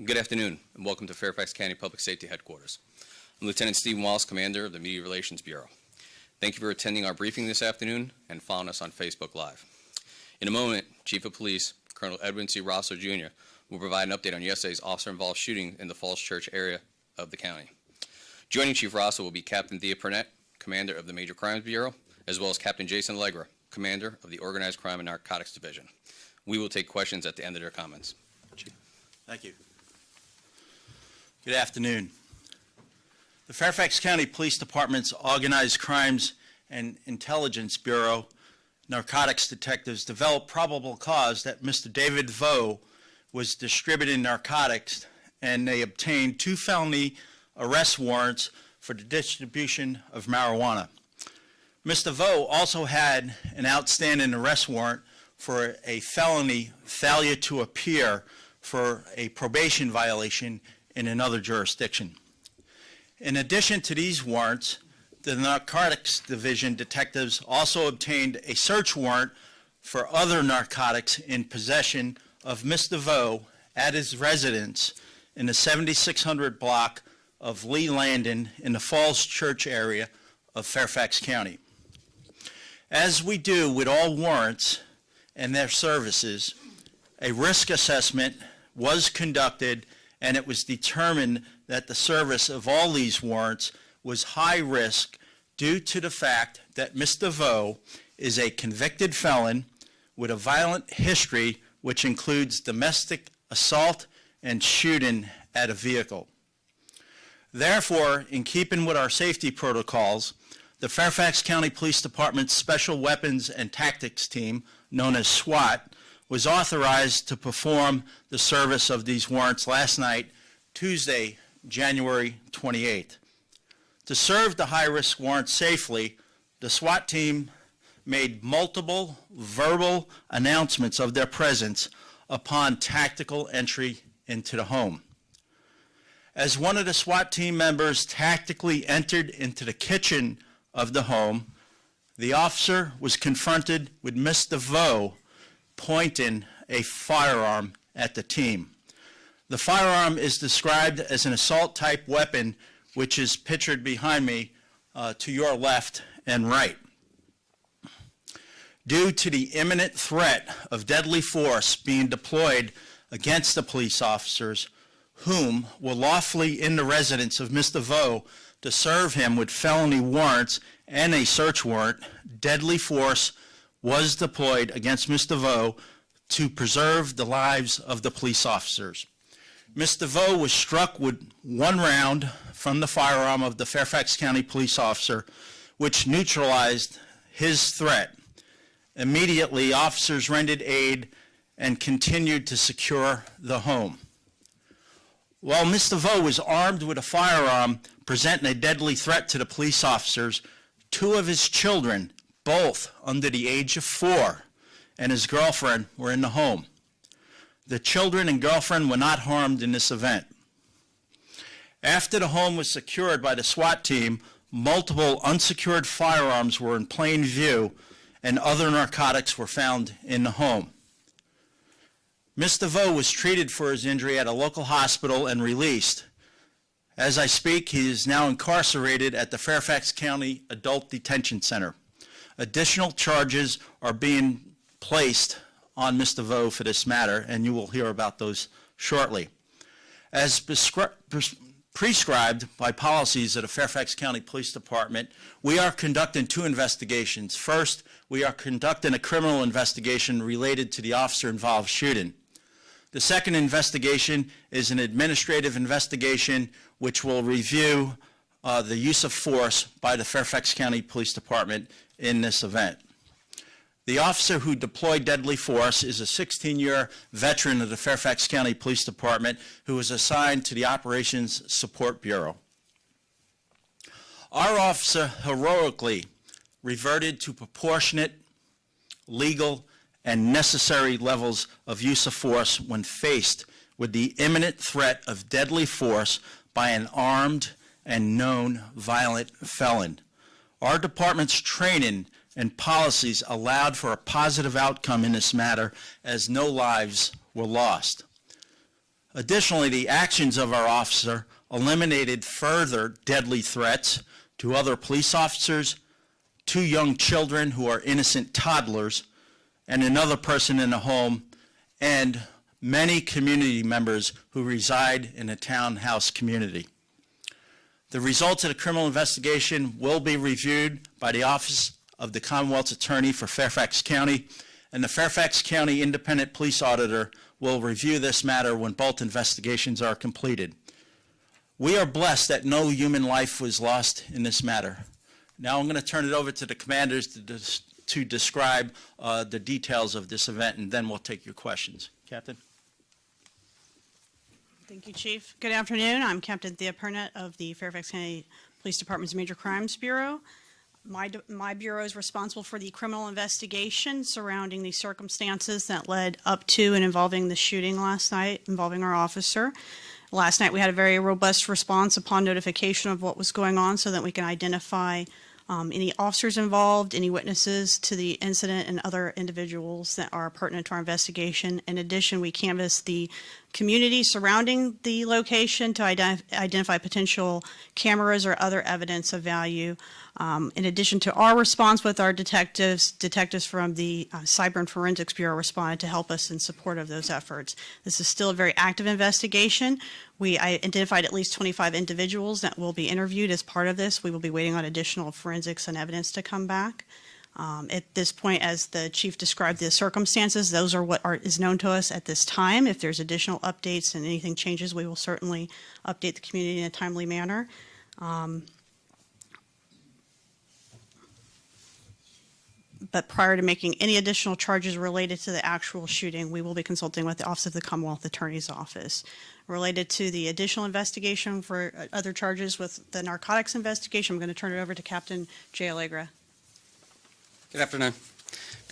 Good afternoon, and welcome to Fairfax County Public Safety Headquarters. I'm Lieutenant Stephen Wallace, Commander of the Media Relations Bureau. Thank you for attending our briefing this afternoon and following us on Facebook Live. In a moment, Chief of Police, Colonel Edwin C. Rosso, Jr., will provide an update on yesterday's officer-involved shooting in the Falls Church area of the county. Joining Chief Rosso will be Captain Thea Purnett, Commander of the Major Crimes Bureau, as well as Captain Jason Allegra, Commander of the Organized Crime and Narcotics Division. We will take questions at the end of their comments. Chief. Thank you. Good afternoon. The Fairfax County Police Department's Organized Crimes and Intelligence Bureau narcotics detectives developed probable cause that Mr. David Vo was distributing narcotics, and they obtained 2 felony arrest warrants for the distribution of marijuana. Mr. Vo also had an outstanding arrest warrant for a felony failure to appear for a probation violation in another jurisdiction. In addition to these warrants, the Narcotics Division detectives also obtained a search warrant for other narcotics in possession of Mr. Vo at his residence in the 7600 block of Lee Landon in the Falls Church area of Fairfax County. As we do with all warrants and their services, a risk assessment was conducted, and it was determined that the service of all these warrants was high risk due to the fact that Mr. Vo is a convicted felon with a violent history, which includes domestic assault and shooting at a vehicle. Therefore, in keeping with our safety protocols, the Fairfax County Police Department's Special Weapons and Tactics Team, known as SWAT, was authorized to perform the service of these warrants last night, Tuesday, January 28th. To serve the high-risk warrants safely, the SWAT team made multiple verbal announcements of their presence upon tactical entry into the home. As one of the SWAT team members tactically entered into the kitchen of the home, the officer was confronted with Mr. Vo pointing a firearm at the team. The firearm is described as an assault-type weapon, which is pictured behind me to your left and right. Due to the imminent threat of deadly force being deployed against the police officers, whom were lawfully in the residence of Mr. Vo to serve him with felony warrants and a search warrant, deadly force was deployed against Mr. Vo to preserve the lives of the police officers. Mr. Vo was struck with 1 round from the firearm of the Fairfax County police officer, which neutralized his threat. Immediately, officers rendered aid and continued to secure the home. While Mr. Vo was armed with a firearm presenting a deadly threat to the police officers, 2 of his children, both under the age of 4, and his girlfriend were in the home. The children and girlfriend were not harmed in this event. After the home was secured by the SWAT team, multiple unsecured firearms were in plain view, and other narcotics were found in the home. Mr. Vo was treated for his injury at a local hospital and released. As I speak, he is now incarcerated at the Fairfax County Adult Detention Center. Additional charges are being placed on Mr. Vo for this matter, and you will hear about those shortly. As prescribed by policies of the Fairfax County Police Department, we are conducting 2 investigations. First, we are conducting a criminal investigation related to the officer-involved shooting. The second investigation is an administrative investigation which will review the use of force by the Fairfax County Police Department in this event. The officer who deployed deadly force is a 16-year veteran of the Fairfax County Police Department who was assigned to the Operations Support Bureau. Our officer heroically reverted to proportionate, legal, and necessary levels of use of force when faced with the imminent threat of deadly force by an armed and known violent felon. Our department's training and policies allowed for a positive outcome in this matter, as no lives were lost. Additionally, the actions of our officer eliminated further deadly threats to other police officers, 2 young children who are innocent toddlers, and another person in the home, and many community members who reside in the townhouse community. The results of the criminal investigation will be reviewed by the Office of the Commonwealth's Attorney for Fairfax County, and the Fairfax County Independent Police Auditor will review this matter when both investigations are completed. We are blessed that no human life was lost in this matter. Now I'm going to turn it over to the commanders to describe the details of this event, and then we'll take your questions. Captain? Thank you, Chief. Good afternoon. I'm Captain Thea Purnett of the Fairfax County Police Department's Major Crimes Bureau. My bureau is responsible for the criminal investigation surrounding the circumstances that led up to and involving the shooting last night involving our officer. Last night we had a very robust response upon notification of what was going on so that we can identify any officers involved, any witnesses to the incident, and other individuals that are pertinent to our investigation. In addition, we canvassed the community surrounding the location to identify potential cameras or other evidence of value. In addition to our response with our detectives from the Cyber and Forensics Bureau responded to help us in support of those efforts. This is still a very active investigation. We identified at least 25 individuals that will be interviewed as part of this. We will be waiting on additional forensics and evidence to come back. At this point, as the chief described the circumstances, those are what is known to us at this time. If there's additional updates and anything changes, we will certainly update the community in a timely manner. But prior to making any additional charges related to the actual shooting, we will be consulting with the Office of the Commonwealth Attorney's Office. Related to the additional investigation for other charges with the narcotics investigation, I'm going to turn it over to Captain Jay Allegra. Good afternoon.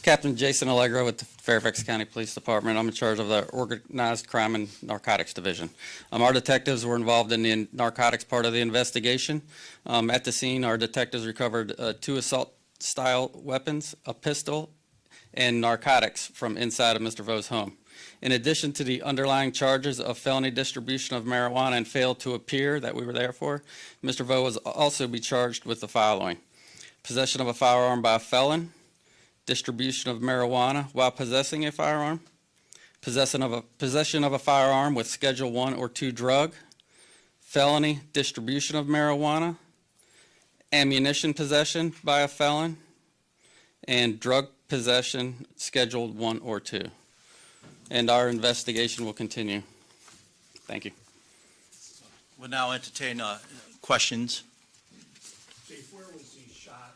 Captain Jason Allegra with the Fairfax County Police Department. I'm in charge of the Organized Crime and Narcotics Division. Our detectives were involved in the narcotics part of the investigation. At the scene, our detectives recovered 2 assault-style weapons, a pistol, and narcotics from inside of Mr. Vo's home. In addition to the underlying charges of felony distribution of marijuana and failed to appear that we were there for, Mr. Vo was also be charged with the following: possession of a firearm by a felon, distribution of marijuana while possessing a firearm, possession of a firearm with Schedule I or II drug, felony distribution of marijuana, ammunition possession by a felon, and drug possession Scheduled I or II. And our investigation will continue. Thank you. We'll now entertain questions. Chief, where was he shot?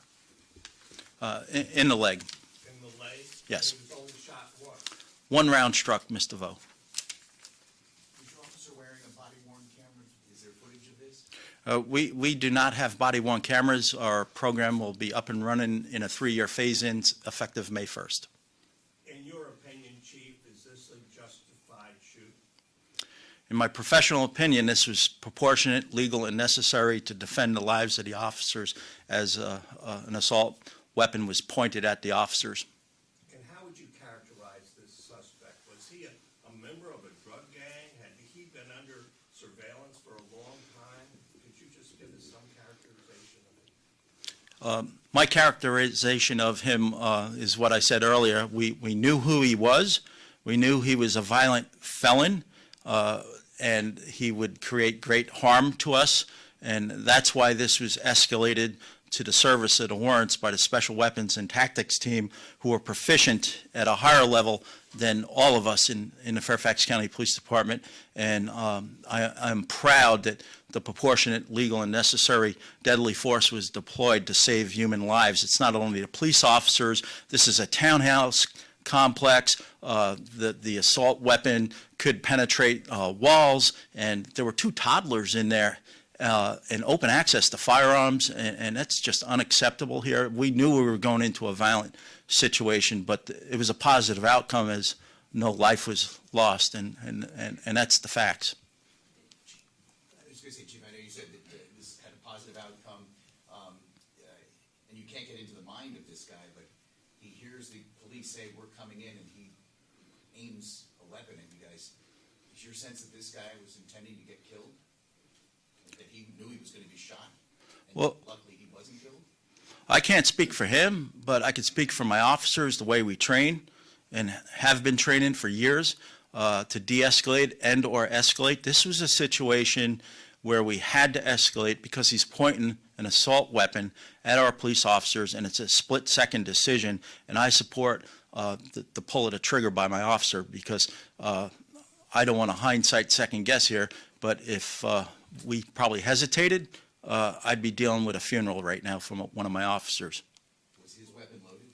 In the leg. In the leg? Yes. He was only shot once. 1 round struck Mr. Vo. Was your officer wearing a body-worn camera? Is there footage of this? We do not have body-worn cameras. Our program will be up and running in a 3-year phase-in effective May 1st. In your opinion, Chief, is this a justified shoot? In my professional opinion, this was proportionate, legal, and necessary to defend the lives of the officers as an assault weapon was pointed at the officers. And how would you characterize this suspect? Was he a member of a drug gang? Had he been under surveillance for a long time? Could you just give us some characterization of it? My characterization of him is what I said earlier. We knew who he was. We knew he was a violent felon, and he would create great harm to us. And that's why this was escalated to the service of the warrants by the Special Weapons and Tactics team, who are proficient at a higher level than all of us in the Fairfax County Police Department. And I'm proud that the proportionate, legal, and necessary deadly force was deployed to save human lives. It's not only the police officers. This is a townhouse complex. The assault weapon could penetrate walls, and there were 2 toddlers in there. And open access to firearms, and that's just unacceptable here. We knew we were going into a violent situation, but it was a positive outcome as no life was lost, and that's the facts. I was going to say, Chief, I know you said that this had a positive outcome, and you can't get into the mind of this guy, but he hears the police say, "We're coming in," and he aims a weapon at you guys. Is your sense that this guy was intending to get killed? That he knew he was going to be shot? And Well- luckily he wasn't killed? I can't speak for him, but I can speak for my officers, the way we train and have been training for years to de-escalate and/or escalate. This was a situation where we had to escalate because he's pointing an assault weapon at our police officers, and it's a split-second decision, and I support the pull of the trigger by my officer because I don't want to hindsight second guess here, but if we probably hesitated, I'd be dealing with a funeral right now from one of my officers. Was his weapon loaded?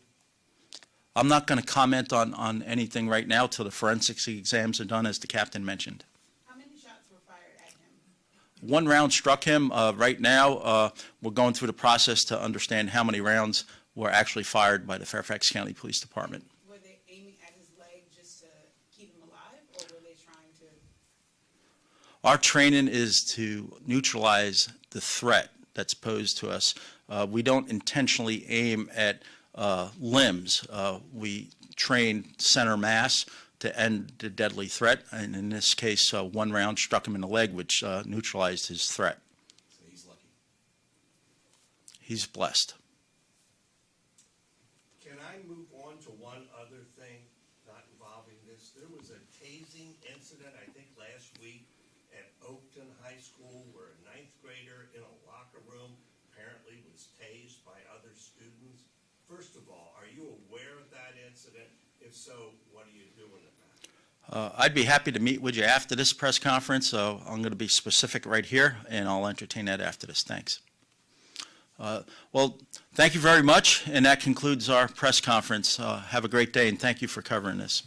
I'm not going to comment on anything right now till the forensics exams are done, as the captain mentioned. How many shots were fired at him? One round struck him. Right now, we're going through the process to understand how many rounds were actually fired by the Fairfax County Police Department. Were they aiming at his leg just to keep him alive, or were they trying to? Our training is to neutralize the threat that's posed to us. We don't intentionally aim at limbs. We train center mass to end the deadly threat, and in this case, one round struck him in the leg, which neutralized his threat. So he's lucky. He's blessed. Can I move on to one other thing not involving this? There was a tasing incident, I think last week, at Oakton High School where a ninth grader in a locker room apparently was tased by other students. First of all, are you aware of that incident? If so, what are you doing about it? I'd be happy to meet with you after this press conference, so I'm going to be specific right here, and I'll entertain that after this. Thanks. Well, thank you very much, and that concludes our press conference. Have a great day, and thank you for covering this.